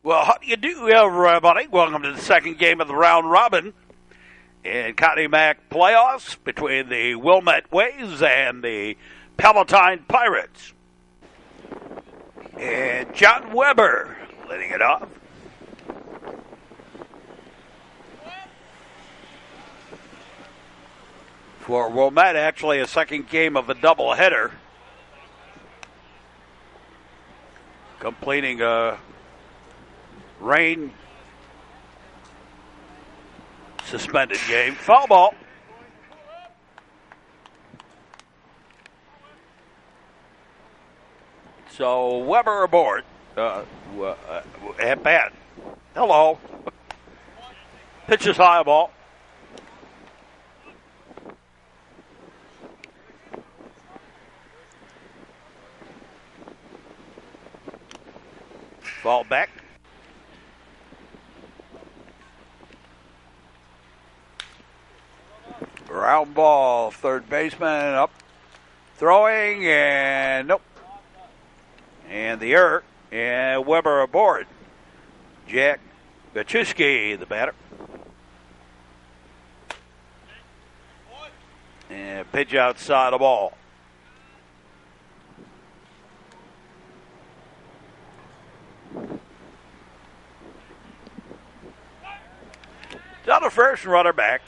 Well, how do you do, everybody? Welcome to the second game of the round robin in Connie Mack playoffs between the Wilmette Waves and the Palatine Pirates. And John Weber leading it off. For Wilmette, actually a second game of a doubleheader, completing a rain suspended game. Foul ball. So Weber aboard. At bat. Hello. Pitches high ball. Ball back. Ground ball, third baseman up, throwing, and nope. And the error, and Weber aboard. Jack Gachuski, the batter. And pitch outside the ball. Down to first and runner back.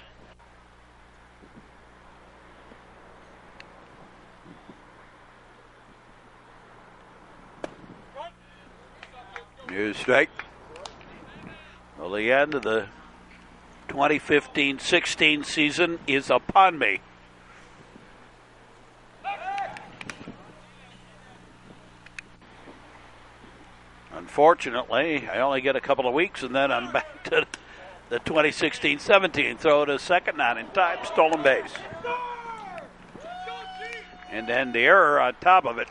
Here's strike. Well, the end of the 2015-16 season is upon me. Unfortunately, I only get a couple of weeks, and then I'm back to the 2016-17. Throw to second, not in time, stolen base. And then the error on top of it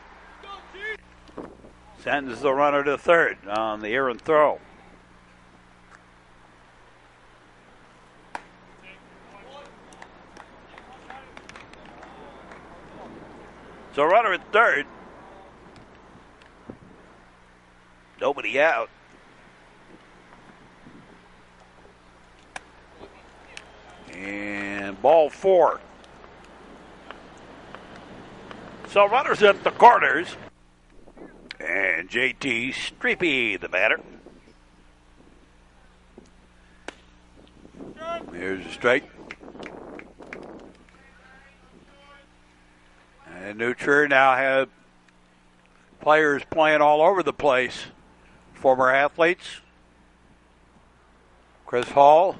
sends the runner to third on the errant throw. So runner at third. Nobody out. And ball four. So runners at the corners. And JT Streepy, the batter. Here's a strike. And Nutcher now has players playing all over the place. Former athletes. Chris Hall.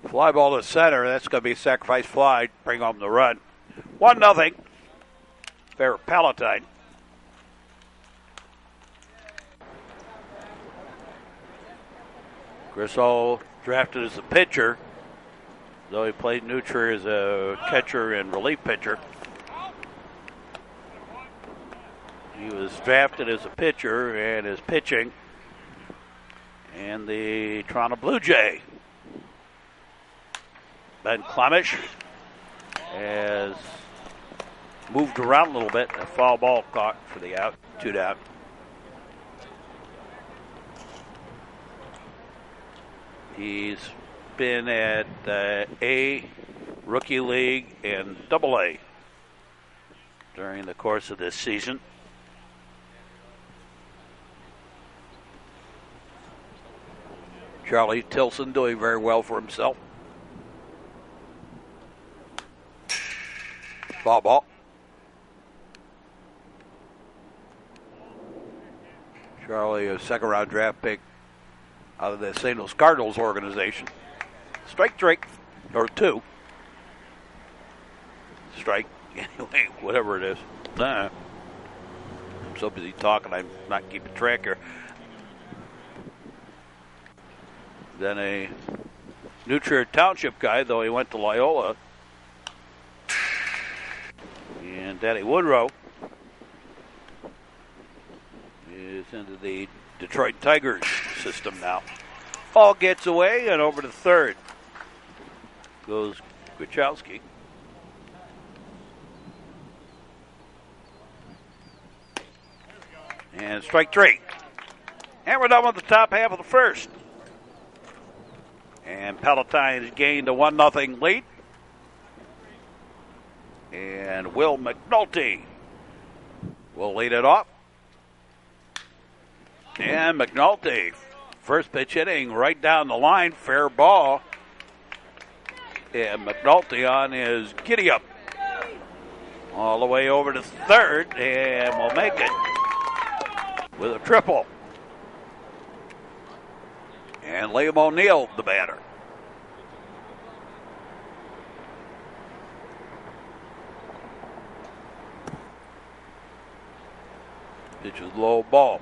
Fly ball to center. That's going to be a sacrifice fly. Bring home the run. 1-0. Fair Palatine. Chris Hall drafted as a pitcher, though he played Nutcher as a catcher and relief pitcher. He was drafted as a pitcher and is pitching. And the Toronto Blue Jay, Ben Klemish, has moved around a little bit. A foul ball caught for the out, 2 down. He's been at A, Rookie League, and AA during the course of this season. Charlie Tilson doing very well for himself. Foul ball. Charlie, a second-round draft pick out of the St. Louis Cardinals organization. Strike three, or two. Strike, anyway, whatever it is. I'm so busy talking, I'm not keeping track here. Then a Nutcher Township guy, though he went to Loyola. And Danny Woodrow is into the Detroit Tigers system now. Ball gets away and over to third goes Gwichowski. And strike three. And we're done with the top half of the first. And Palatine has gained a 1-0 lead. And Will McNulty will lead it off. And McNulty, first pitch hitting right down the line, fair ball. And McNulty on his giddy up. All the way over to third, and will make it with a triple. And Liam O'Neill, the batter. Pitch is low ball.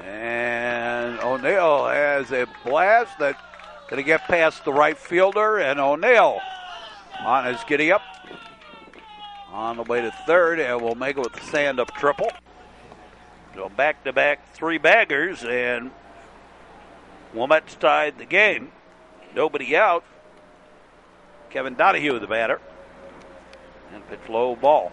And O'Neill has a blast that's going to get past the right fielder, and O'Neill on his giddy up on the way to third, and will make it with the stand-up triple. So back-to-back three baggers, and Wilmette's tied the game. Nobody out. Kevin Donahue, the batter. And pitch low ball.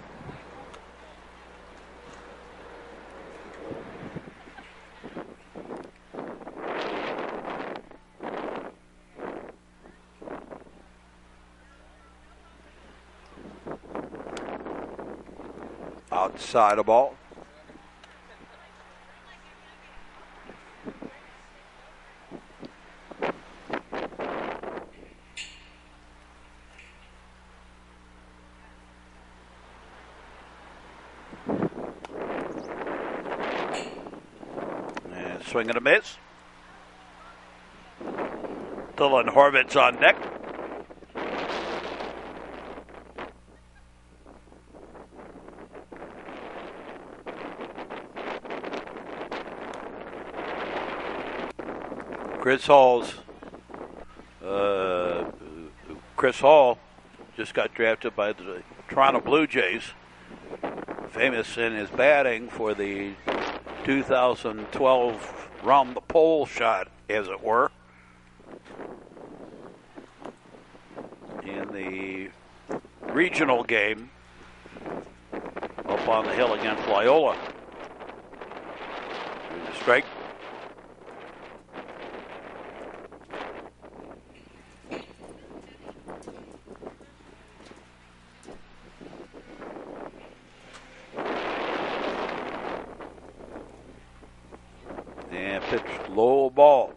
Outside the ball. And swing and a miss. Dylan Horvitz on deck. Chris Hall just got drafted by the Toronto Blue Jays. Famous in his batting for the 2012 round the pole shot, as it were. In the regional game up on the hill against Loyola. Here's a strike. Pitched low ball.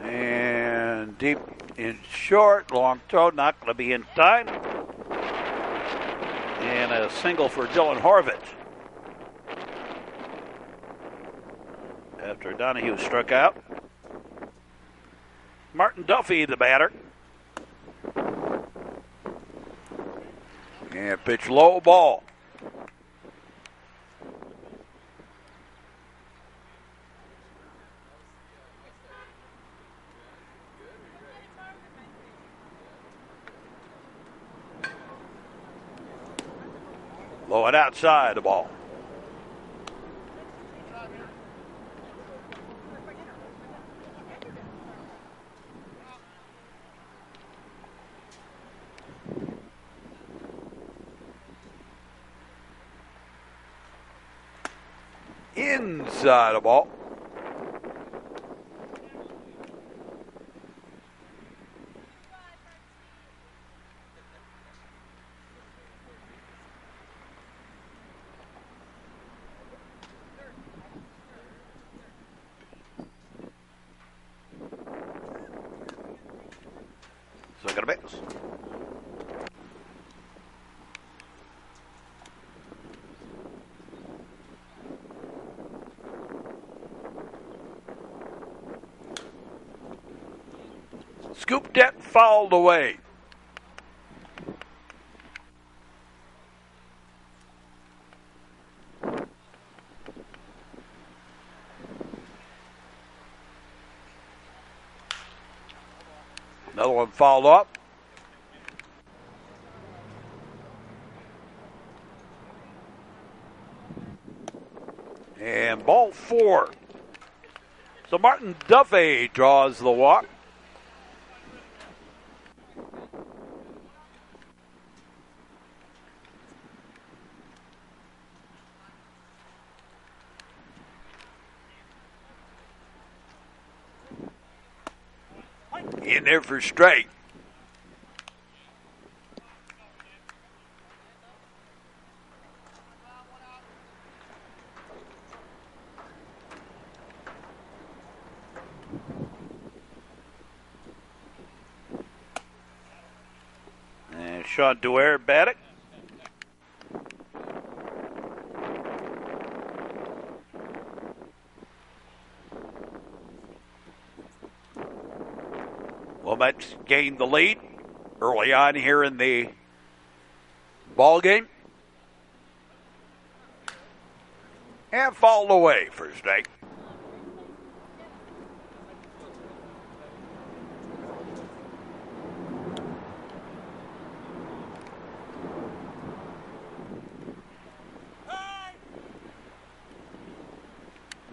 And deep in short, long throw, not going to be in time. And a single for Dylan Horvitz. After Donahue struck out. Martin Duffy, the batter. And pitch low ball. Low and outside the ball. Inside the ball. So gonna miss. Scooped it, fouled away. Another one fouled up. And ball 4. So Martin Duffy draws the walk. In there for strike. And Sean Dwyer batting. Wilmette's gained the lead early on here in the ball game. And fouled away for a strike.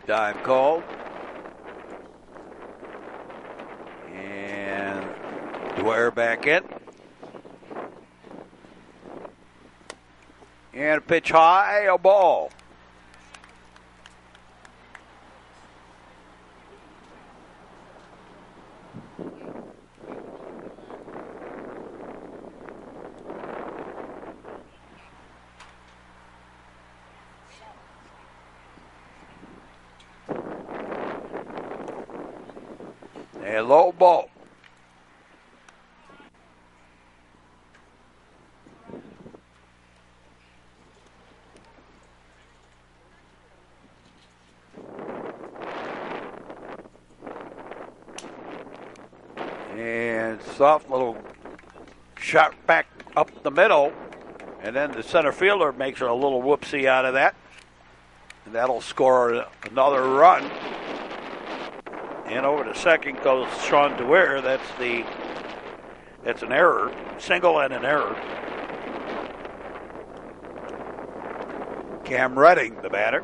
Time called. And Dwyer back in. And a pitch high, a ball. A low ball. And soft little shot back up the middle. And then the center fielder makes a little whoopsie out of that. And that'll score another run. And over to second goes Sean Dwyer. That's an error. Single and an error. Cam Redding, the batter.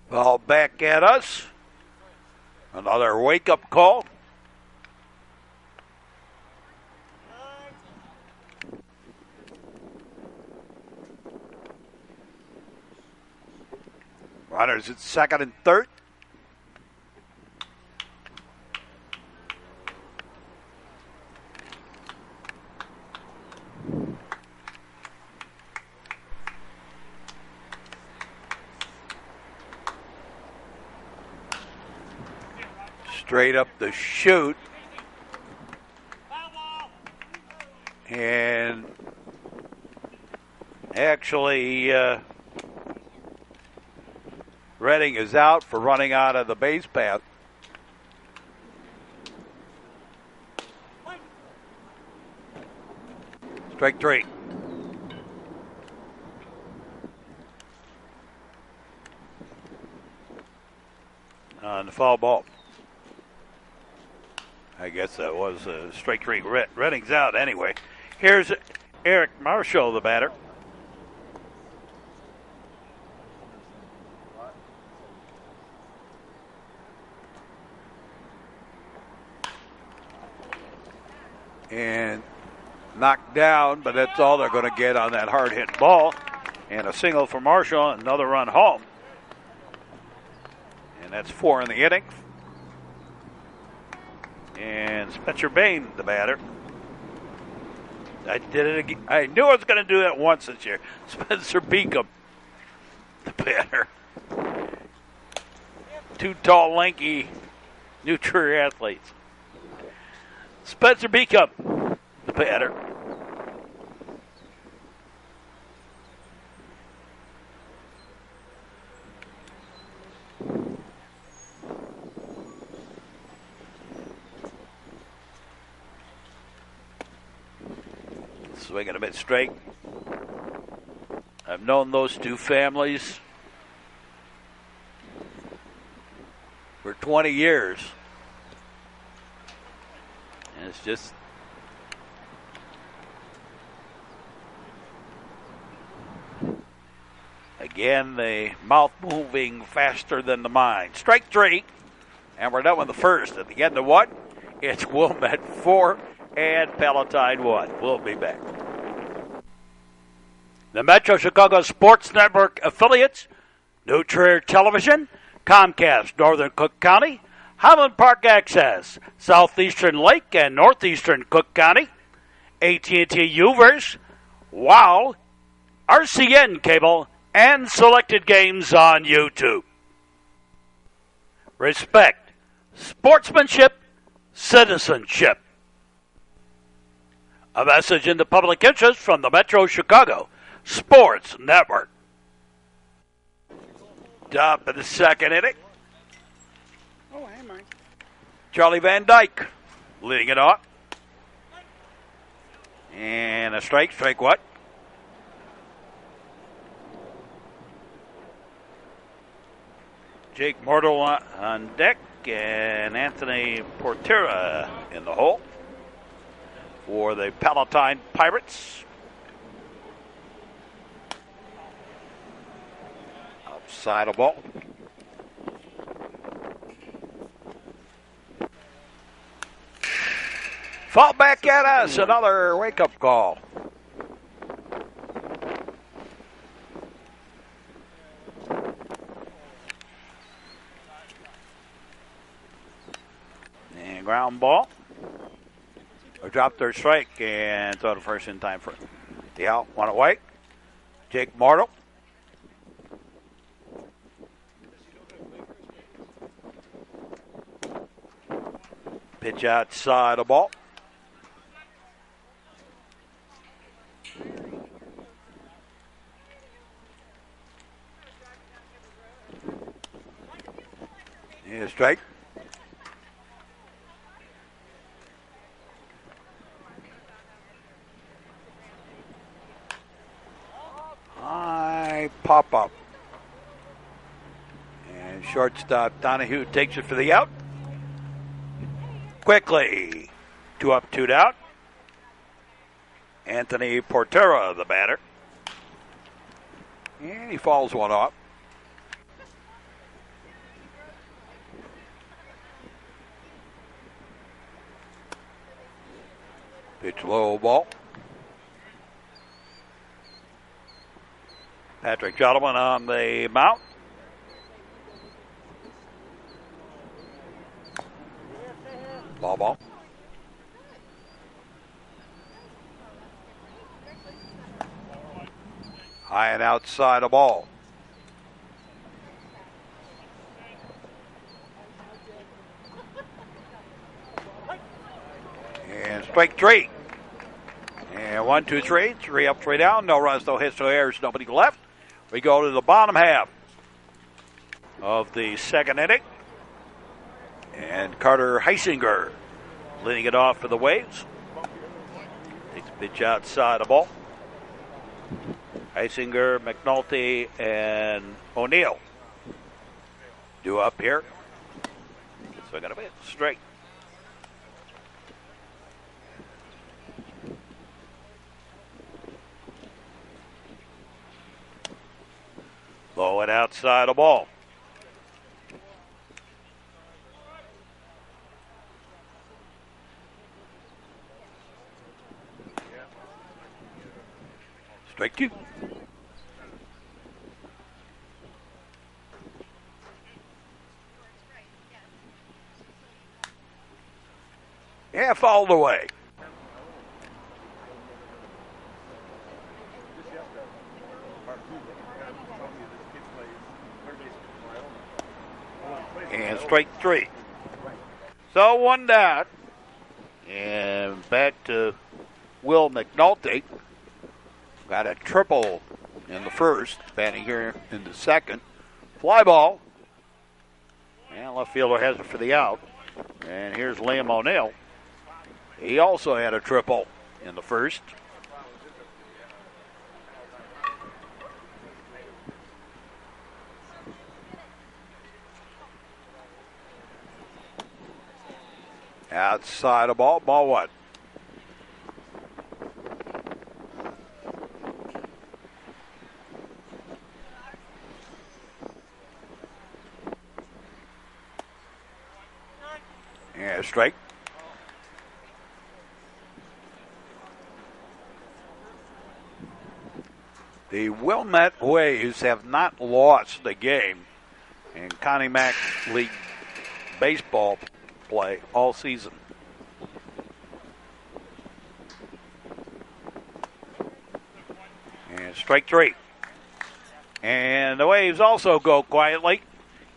Ball back at us. Another wake-up call. Runners at second and third. Straight up the chute. And actually, Redding is out for running out of the base path. Strike 3. On the foul ball. I guess that was strike 3. Redding's out anyway. Here's Eric Marshall, the batter. And knocked down, but that's all they're going to get on that hard-hit ball. And a single for Marshall, another run home. And that's 4 in the inning. And Spencer Bain, the batter. I did it again. I knew I was going to do that once this year. Spencer Beacom, the batter. 2 tall, lanky, New Trier athletes. Spencer Beacom, the batter. swinging a bit straight. I've known those two families for 20 years. And it's just again, the mouth moving faster than the mind. Strike three, and we're done with the first. At the end of what? It's Wilmette 4 and Palatine 1. We'll be back. The Metro Chicago Sports Network affiliates, New Trier Television, Comcast Northern Cook County, Highland Park Access, Southeastern Lake and Northeastern Cook County, AT&T Uverse, WOW, RCN Cable, and selected games on YouTube. Respect, sportsmanship, citizenship. A message in the public interest from the Metro Chicago Sports Network. Top of the second inning. Oh, hey, Mike. Charlie Van Dyke leading it off. And a strike. Strike what? Jake Mortal on deck and Anthony Portera in the hole for the Palatine Pirates. Outside of ball. Fall back at us. Another wake-up call. And ground ball. Or drop third strike and throw the first in time for the out. One away. Jake Mortal. Pitch outside the ball. Yeah, strike. High pop up. And shortstop Donahue takes it for the out. Quickly. 2 up, 2 down. Anthony Portera, the batter. And he fouls one off. Pitch low ball. Patrick Gentleman on the mound. Ball. High and outside the ball. And strike three. And 1, 2, 3. 3 up, 3 down. No runs, no hits, no errors, nobody left. We go to the bottom half of the second inning. And Carter Heisinger leading it off for the Waves. Takes a pitch outside the ball. Heisinger, McNulty, and O'Neill due up here. So I got to be straight. Low and outside the ball. Strike two. Yeah, fouled away. And strike three. So 1 down. And back to Will McNulty. Got a triple in the first, batting here in the second. Fly ball. And left fielder has it for the out. And here's Liam O'Neill. He also had a triple in the first. Outside of ball, ball one. Yeah, strike. The Wilmette Waves have not lost the game in Connie Mack League baseball play all season. And strike three. And the Waves also go quietly.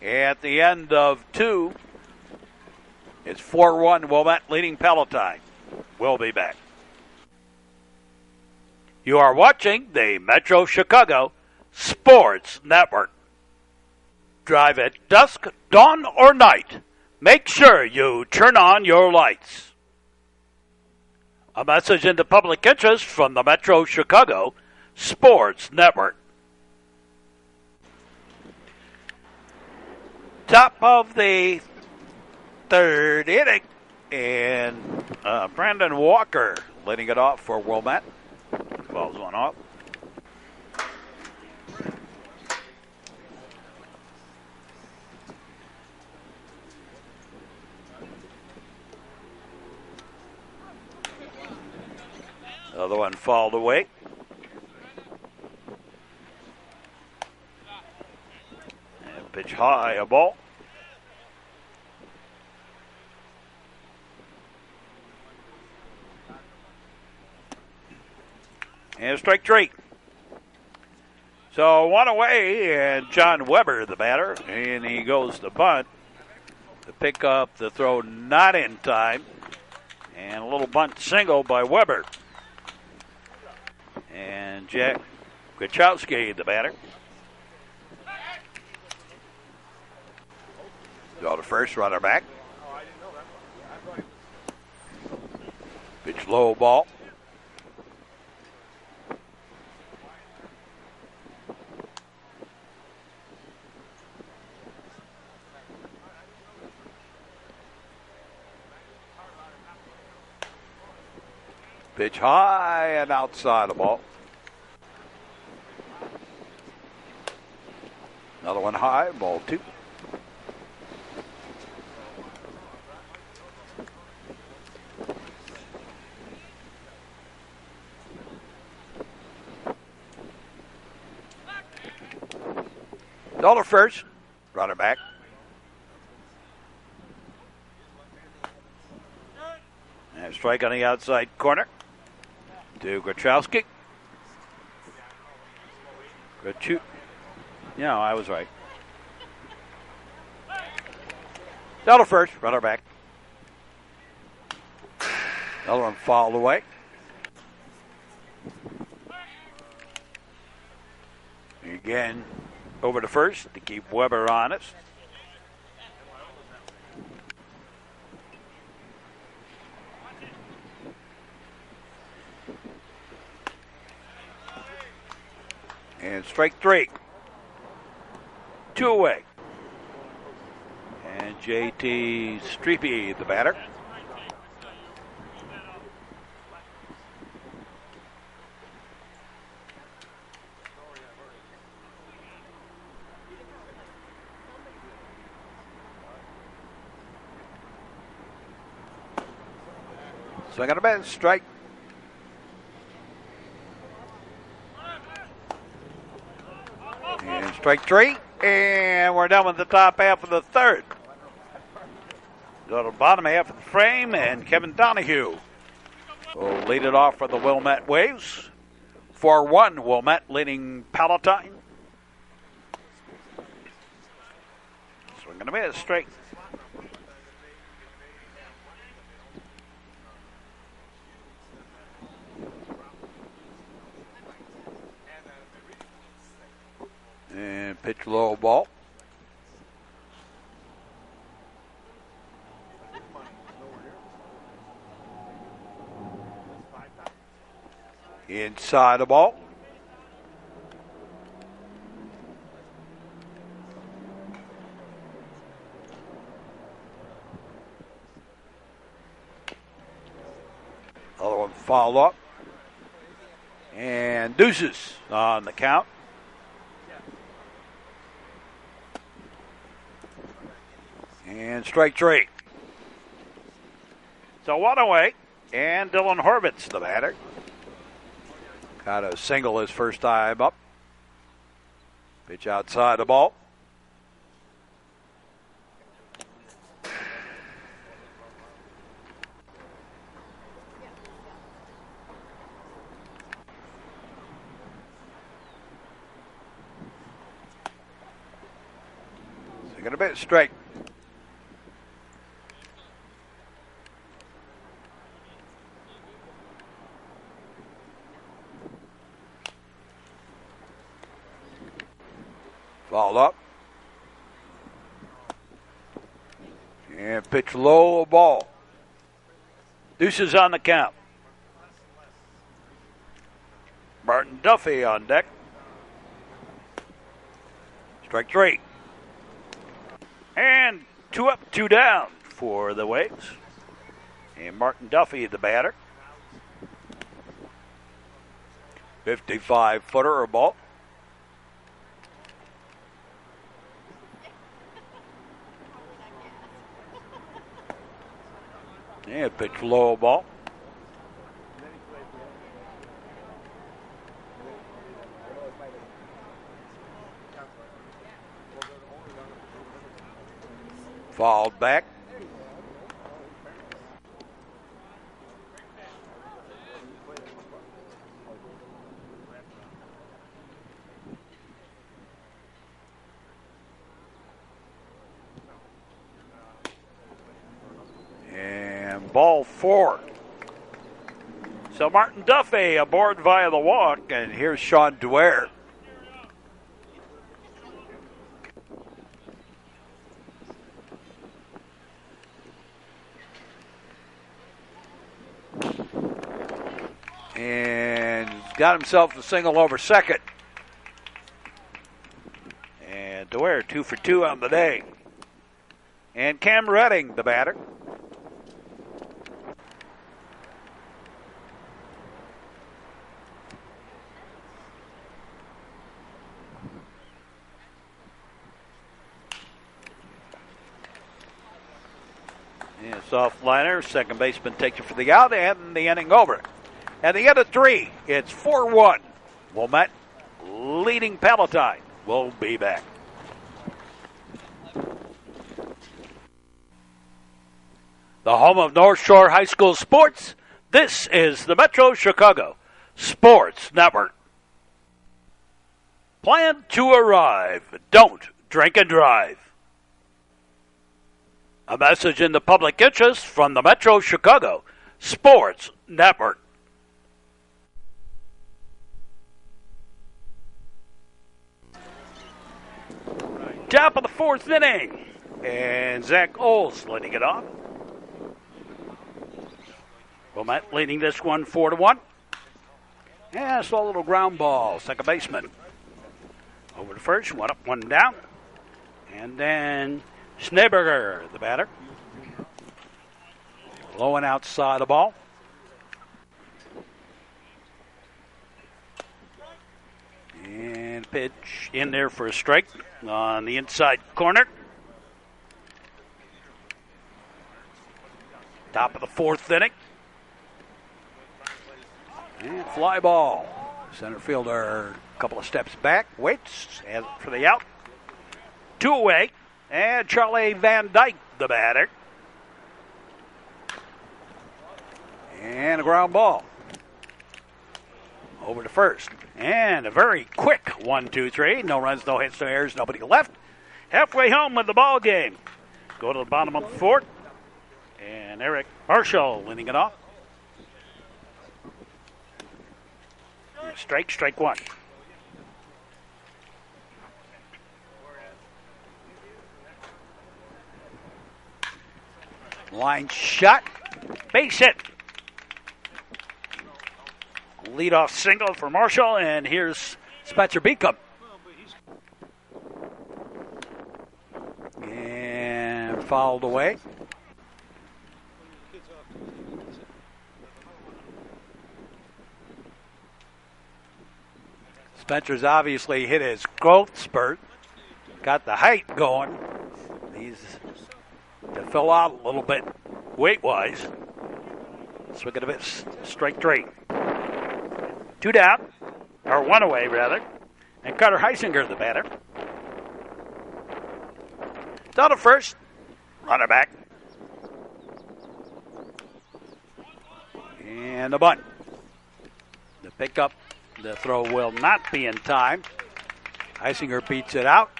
At the end of two, it's 4-1 Wilmette leading Palatine. We'll be back. You are watching the Metro Chicago Sports Network. Drive at dusk, dawn, or night. Make sure you turn on your lights. A message into public interest from the Metro Chicago Sports Network. Top of the third inning, and Brandon Walker leading it off for Wilmette. Balls one off. The other one fouled away. And pitch high, a ball. And strike three. So one away, and John Weber, the batter, and he goes to bunt to pick up the throw not in time, and a little bunt single by Weber. And Jack Gachowski, the batter. Go to first, runner back. Pitch low ball. Pitch high and outside the ball. Another one high, ball two. Dollar first, runner back. And strike on the outside corner to Gachowski. No, I was right. Dollar first, runner back. Another one fouled away. Again, over to first to keep Weber honest. And strike three. Two away. And JT Streepy, the batter. Swing on a bench, strike. And strike three. And we're done with the top half of the third. Go to the bottom half of the frame, and Kevin Donahue will lead it off for the Wilmette Waves. 4-1, Wilmette leading Palatine. Swing and a miss, straight. And pitch low ball. Inside the ball. follow up. And deuces on the count. And strike three. So 1 away. And Dylan Horvitz, the batter. Got a single his first time up. Pitch outside the ball. Second a bit straight. Fouled up. And pitch low, ball. Deuces on the count. Martin Duffy on deck. Strike three. And 2 up, 2 down for the Waves. And Martin Duffy, the batter. 55-footer or ball. And pitch low, ball. Fouled back. And ball 4. So Martin Duffy aboard via the walk, and here's Sean Dwyer. And got himself a single over second. And Dwyer 2 for 2 on the day. And Cam Redding, the batter. And soft liner, second baseman takes it for the out, and the inning over. At the end of 3, it's 4-1. Wilmette leading Palatine. We'll be back. The home of North Shore High School sports. This is the Metro Chicago Sports Network. Plan to arrive. Don't drink and drive. A message in the public interest from the Metro Chicago Sports Network. Top of the 4th inning. And Zach Oles leading it off. Wilmette leading this one 4-1. And a slow little ground ball. Second baseman. Over to first. 1 up, 1 down. And then Schneeberger, the batter. Low and outside the ball. And pitch in there for a strike on the inside corner. Top of the 4th inning. And fly ball. Center fielder a couple of steps back. Waits for the out. 2 away. And Charlie Van Dyke, the batter. And a ground ball. Over to first. And a very quick 1-2-3. No runs, no hits, no errors, nobody left. Halfway home with the ball game. Go to the bottom of the 4th. And Eric Marshall leading it off. Strike 1. Line shot. Base hit. Leadoff single for Marshall, and here's Spencer Beacom. And fouled away. Spencer's obviously hit his growth spurt. Got the height going. He's to fill out a little bit weight-wise. Swinging a bit strike three. 2 down, or 1 away rather. And Carter Heisinger, the batter. Down to first. Runner back. And the bunt. The pickup, the throw will not be in time. Heisinger beats it out.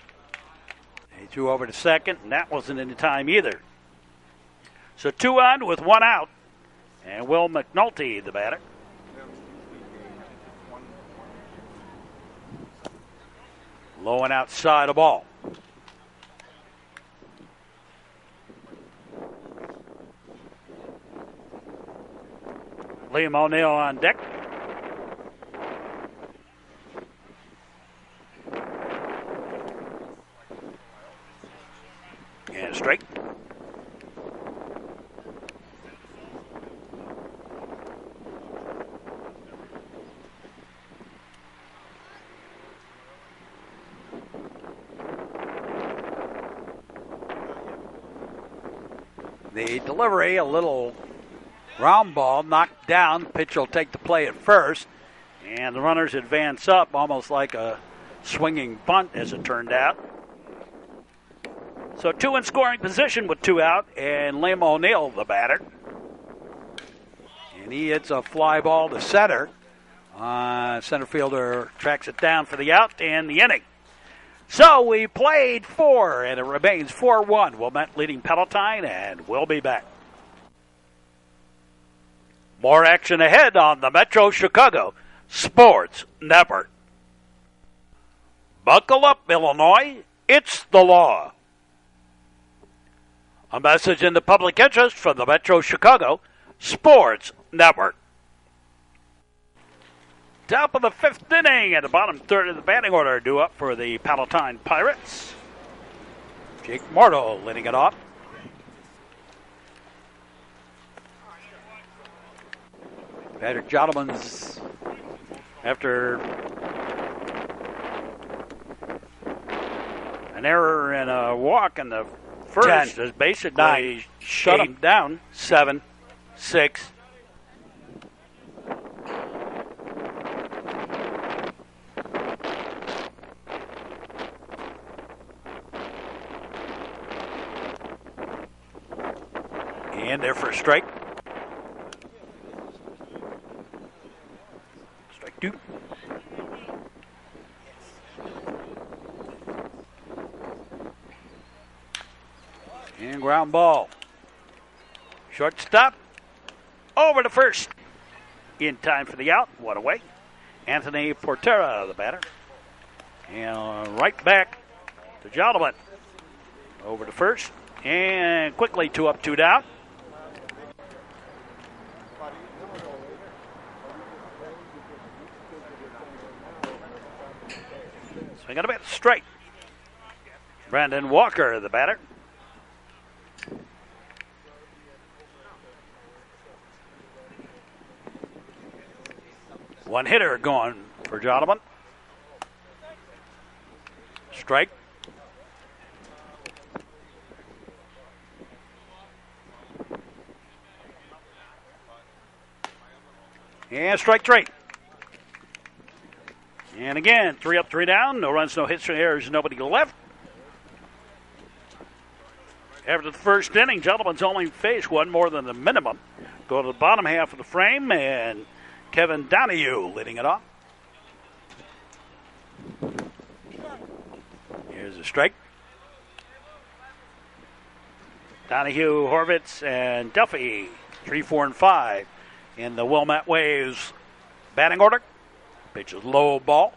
He threw over to second, and that wasn't in time either. So 2 on with 1 out. And Will McNulty, the batter. Low and outside the ball. Liam O'Neill on deck. And straight. The delivery, a little round ball, knocked down. Pitch will take the play at first. And the runners advance up almost like a swinging bunt, as it turned out. So 2 in scoring position with 2 out, and Liam O'Neill, the batter. And he hits a fly ball to center. Center fielder tracks it down for the out and the inning. So we played 4, and it remains 4-1. Wilmette leading Palatine, and we'll be back. More action ahead on the Metro Chicago Sports Network. Buckle up, Illinois. It's the law. A message in the public interest from the Metro Chicago Sports Network. Top of the 5th inning and the bottom third of the batting order due up for the Palatine Pirates. Jake Morto leading it off. Patrick Jodelman's, after an error and a walk in the first, 10, has basically 9, shut him down. 7, 6. And there for a strike. Strike 2. And ground ball. Shortstop. Over to first. In time for the out. 1 away. Anthony Portera, the batter. And right back to Jodelman. Over to first. And quickly 2 up, 2 down. Swing on a bit straight. Brandon Walker, the batter. One hitter going for Jodelman. Strike. And strike 3. And again, 3 up, 3 down. No runs, no hits, no errors, nobody left. After the first inning, Jodelman's only faced 1 more than the minimum. Go to the bottom half of the frame, and Kevin Donahue leading it off. Here's a strike. Donahue, Horvitz, and Duffy, 3, 4, and 5 in the Wilmette Waves batting order. Pitch is low ball.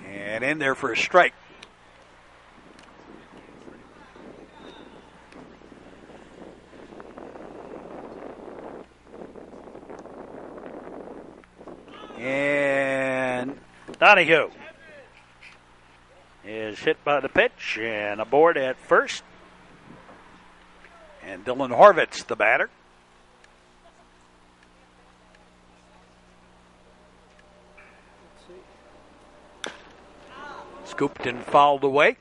And in there for a strike. And Donahue is hit by the pitch and aboard at first. And Dylan Horvitz, the batter. Scooped and fouled away.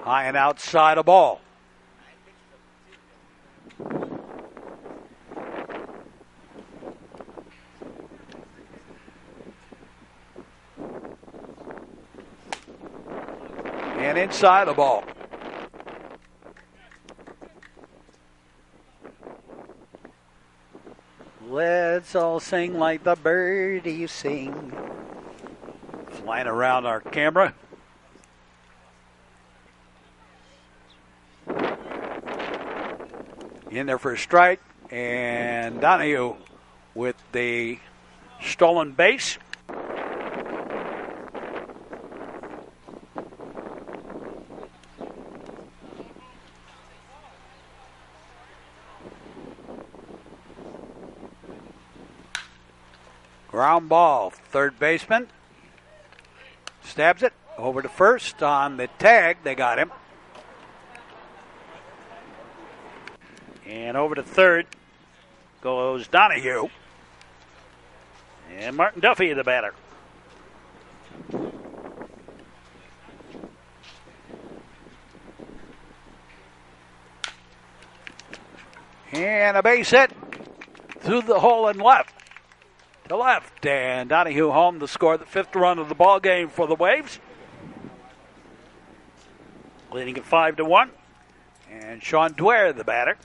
High and outside a ball. And inside a ball. Let's all sing like the birdies sing. Flying around our camera. In there for a strike. And Donahue with the stolen base. Ground ball, third baseman stabs it over to first on the tag. They got him. And over to third goes Donahue. And Martin Duffy, the batter. And a base hit through the hole and left. To left, and Donahue home to score the fifth run of the ball game for the Waves. Leading at 5-1. And Sean Dwyer, the batter.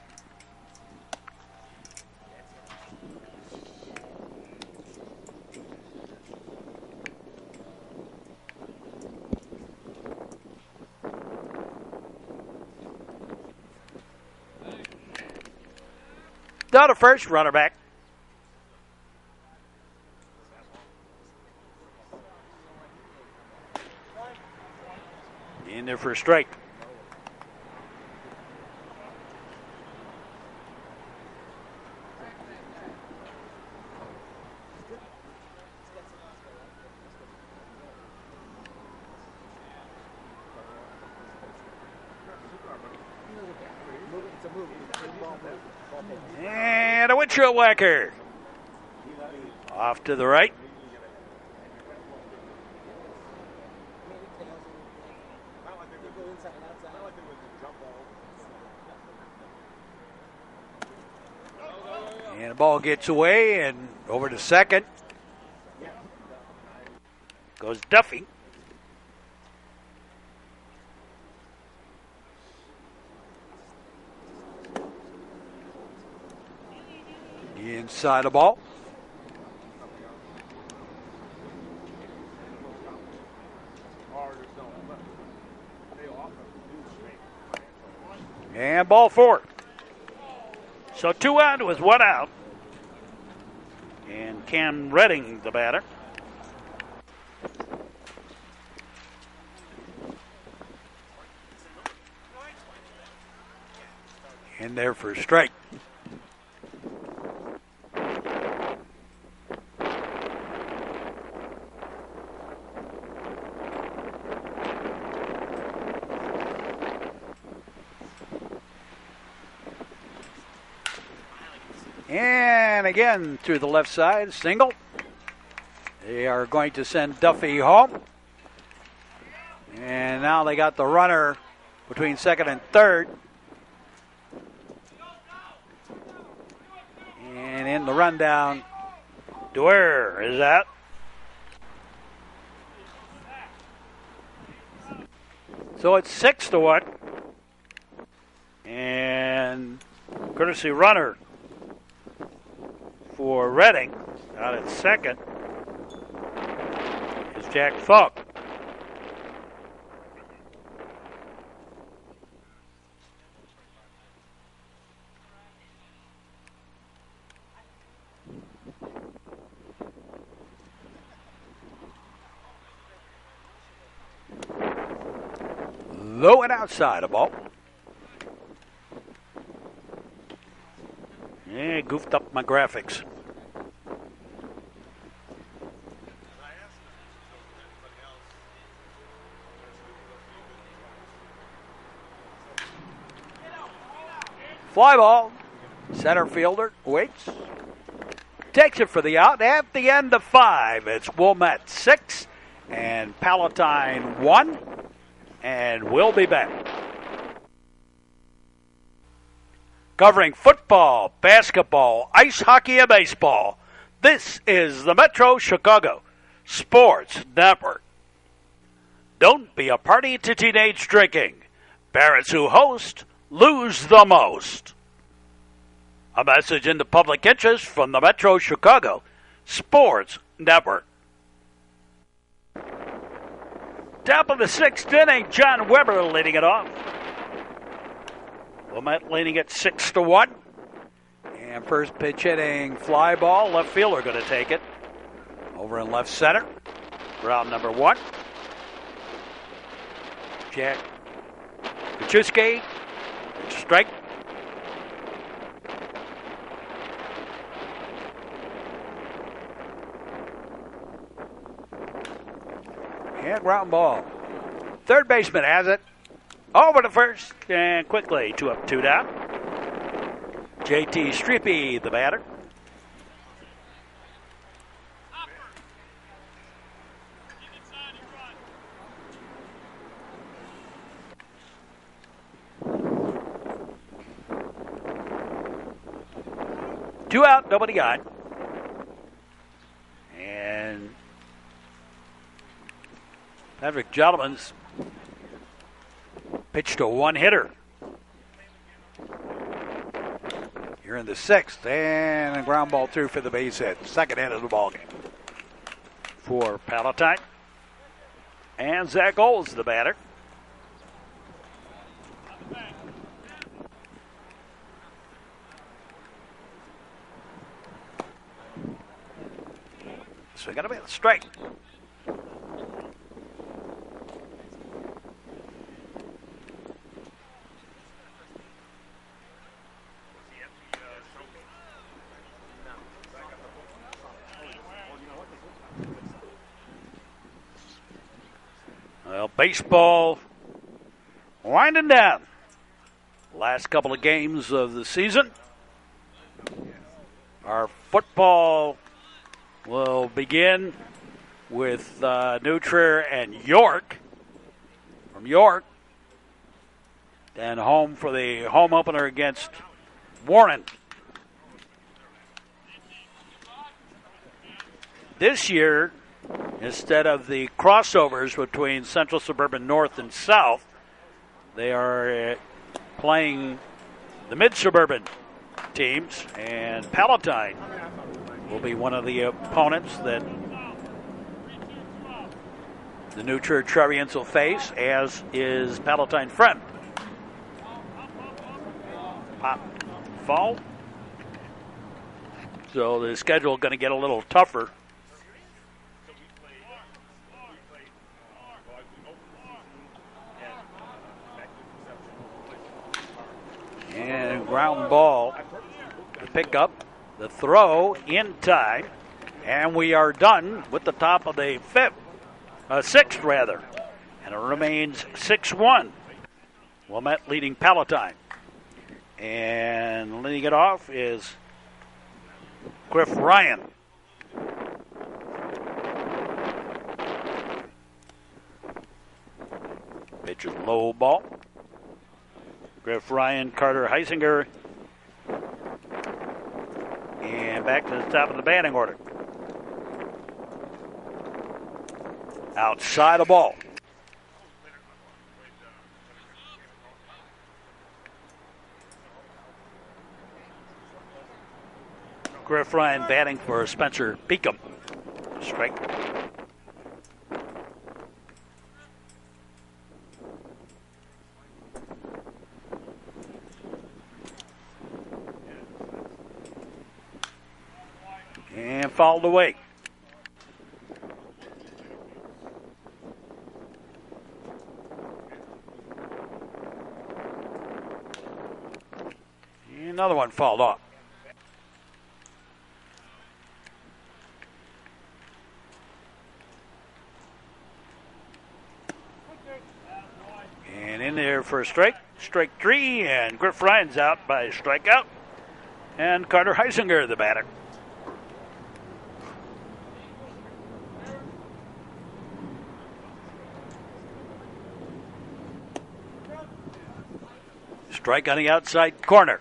Down to first, runner back. In there for a strike. And a windshield whacker. Off to the right. And the ball gets away and over to second. Goes Duffy. Inside the ball. And ball four. So 2 on with 1 out. And Cam Redding, the batter. In there for a strike. And again through the left side, single. They are going to send Duffy home. And now they got the runner between second and third. And in the rundown, Dwyer is out. So it's 6-1. And courtesy runner for Redding out at second is Jack Falk. Low and outside a ball. Yeah, goofed up my graphics. Fly ball. Center fielder waits. Takes it for the out. At the end of 5, it's Wilmette 6 and Palatine 1. And we'll be back. Covering football, basketball, ice hockey, and baseball. This is the Metro Chicago Sports Network. Don't be a party to teenage drinking. Parents who host lose the most. A message in the public interest from the Metro Chicago Sports Network. Top of the 6th inning, John Weber leading it off. Wilmette leading it 6-1. And first pitch hitting fly ball. Left fielder going to take it. Over in left center. Round number 1. Jack Kachuski. Strike. And ground ball. Third baseman has it. Over to first. And quickly 2 up, 2 down. JT Streepy, the batter. Two out, nobody got. And Patrick Gentleman's pitched a one-hitter. Here in the 6th, and a ground ball through for the base hit. Second hit of the ball game for Palatine. And Zach Olds, the batter. So going to be a strike. Well, baseball winding down. Last couple of games of the season. Our football will begin with New Trier and York. From York, then home for the home opener against Warren. This year, instead of the crossovers between Central Suburban North and South, they are playing the mid-suburban teams, and Palatine will be one of the opponents that the New Trier Trevians will face, as is Palatine Friend. Pop, fall. So the schedule is going to get a little tougher. And ground ball to pick up. The throw in time, and we are done with the top of the 6th rather, and it remains 6-1. Wilmette leading Palatine, and leading it off is Griff Ryan. Pitch is low ball. Griff Ryan, Carter Heisinger. And back to the top of the batting order. Outside the ball. Griff Ryan batting for Spencer Beacom. Strike. And fouled away. Another one fouled off. And in there for a strike. Strike 3, and Griff Ryan's out by a strikeout. And Carter Heisinger, the batter. Strike on the outside corner.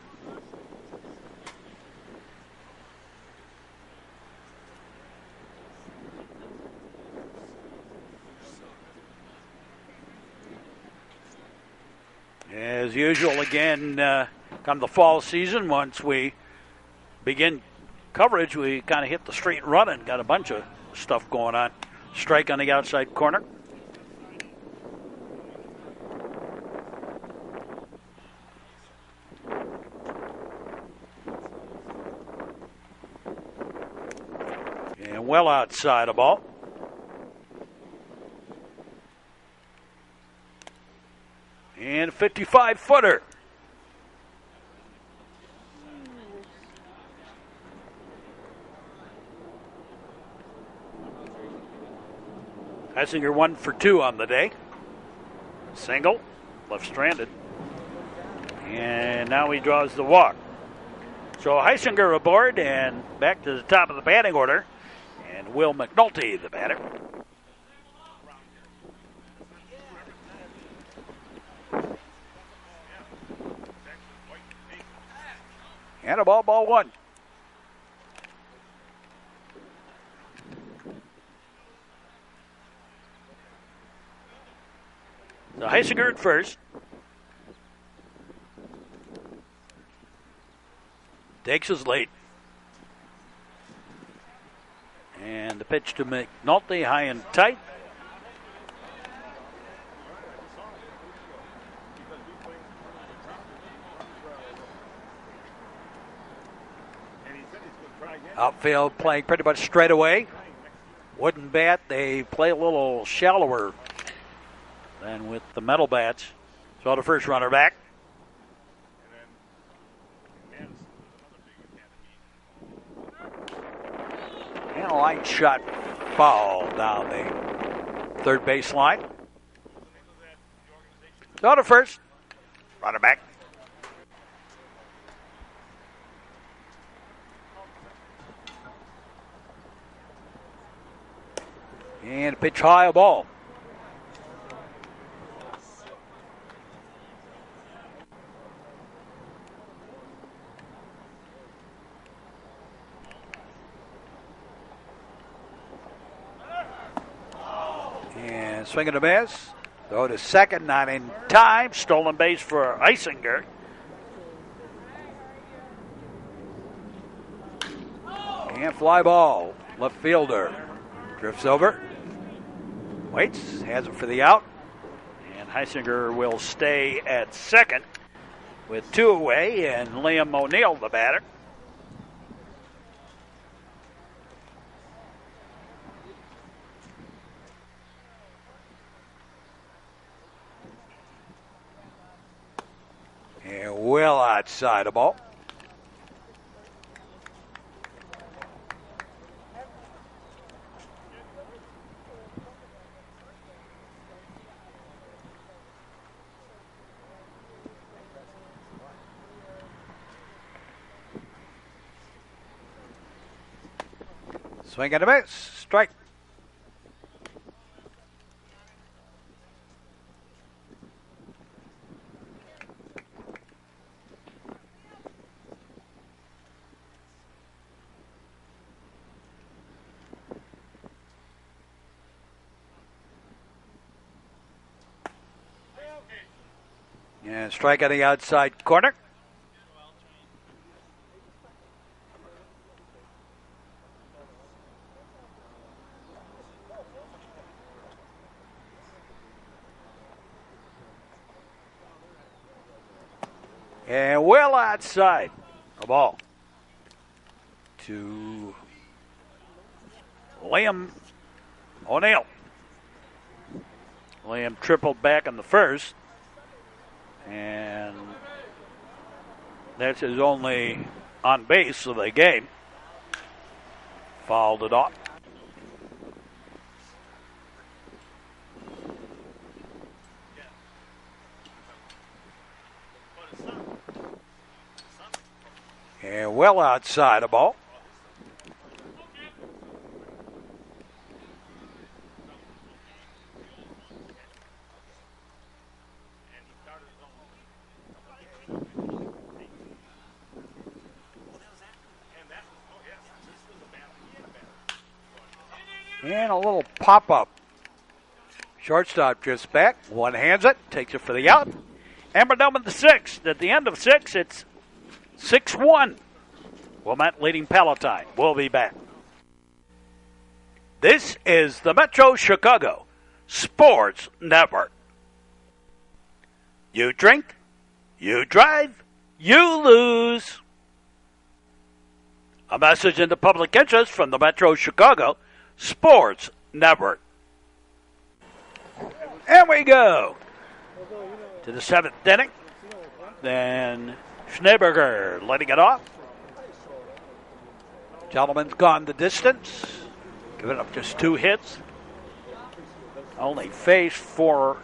As usual, again, come the fall season, once we begin coverage, we kind of hit the street running. Got a bunch of stuff going on. Strike on the outside corner. And well outside a ball. And a 55-footer. Heisinger 1 for 2 on the day. Single, left stranded. And now he draws the walk. So Heisinger aboard and back to the top of the batting order. And Will McNulty, the batter. And a ball 1. So Heisinger at first. Takes his lead. And the pitch to McNulty, high and tight. Outfield playing pretty much straight away. Wooden bat, they play a little shallower than with the metal bats. So the first runner back. And a line shot foul down the third base line. So the first runner back. And a pitch high, a ball. And swing and a miss. Throw to second, not in time. Stolen base for Heisinger. And fly ball. Left fielder drifts over. Waits, has it for the out. And Heisinger will stay at second with 2 away, and Liam O'Neill, the batter. And well outside the ball. Swing and a miss. Strike. And strike on the outside corner. And well outside the ball to Liam O'Neill. Liam tripled back in the first, and that's his only on base of the game. Fouled it off. And well outside the ball. And a little pop-up. Shortstop drifts back. One hands it. Takes it for the out. And we're done with the sixth. At the end of six, it's 6-1. Wilmette leading Palatine. We'll be back. This is the Metro Chicago Sports Network. You drink, you drive, you lose. A message in the public interest from the Metro Chicago Sports Network. And we go to the seventh inning. Then Schneeberger letting it off. Gentleman's gone the distance. Giving up just 2 hits. Only faced for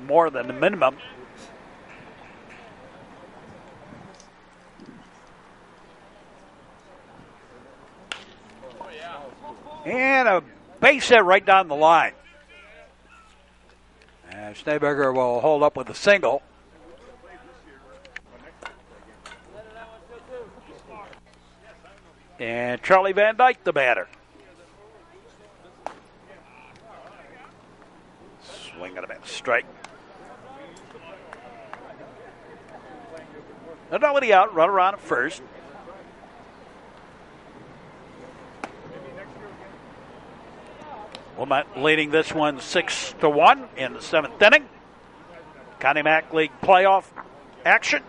more than the minimum. And a base hit right down the line. And Schneeberger will hold up with a single. And Charlie Van Dyke, the batter. Swing and a miss, strike. Nobody out, run around at first. Wilmette leading this one 6-1 in the seventh inning. Connie Mack League playoff action.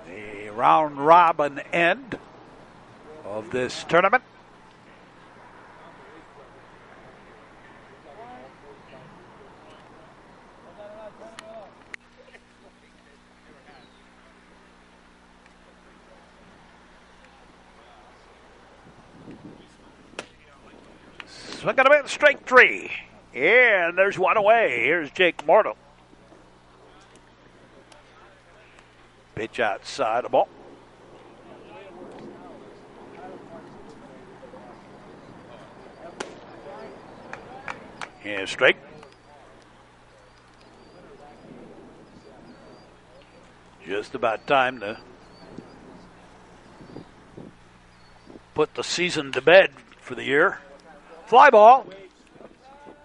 The round robin end of this tournament. Swing and a miss, strike 3. And there's one away. Here's Jake Mortal. Pitch outside the ball. And straight. Just about time to put the season to bed for the year. Fly ball.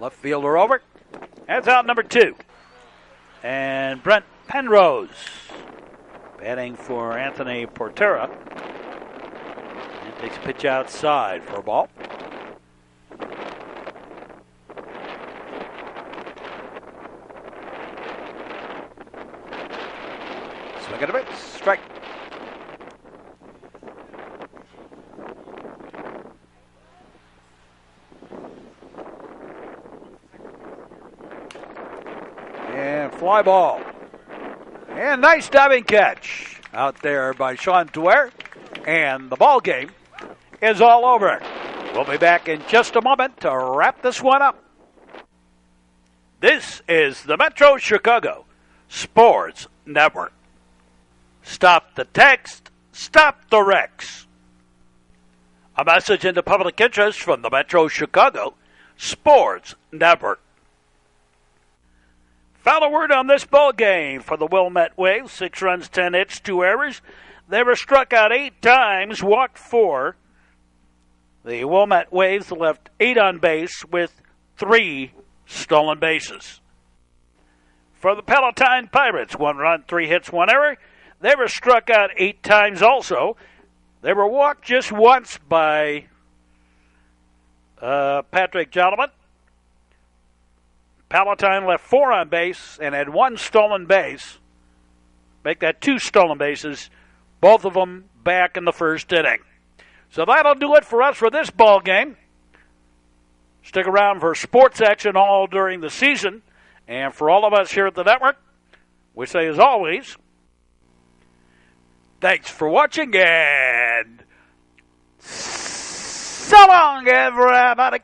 Left fielder over. That's out number 2. And Brent Penrose batting for Anthony Portera. And takes a pitch outside for a ball. Swing and a miss. Strike. And fly ball. And nice diving catch out there by Sean Dwyer. And the ball game is all over. We'll be back in just a moment to wrap this one up. This is the Metro Chicago Sports Network. Stop the text, stop the wrecks. A message in the public interest from the Metro Chicago Sports Network. Final word on this ball game for the Wilmette Wave. 6 runs, 10 hits, 2 errors. They were struck out 8 times, walked 4. The Wilmette Waves left 8 on base with 3 stolen bases. For the Palatine Pirates, 1 run, 3 hits, 1 error. They were struck out 8 times also. They were walked just once by Patrick Joliman. Palatine left 4 on base and had 1 stolen base. Make that 2 stolen bases, both of them back in the first inning. So that'll do it for us for this ball game. Stick around for sports action all during the season. And for all of us here at the network, we say as always, thanks for watching and so long, everybody.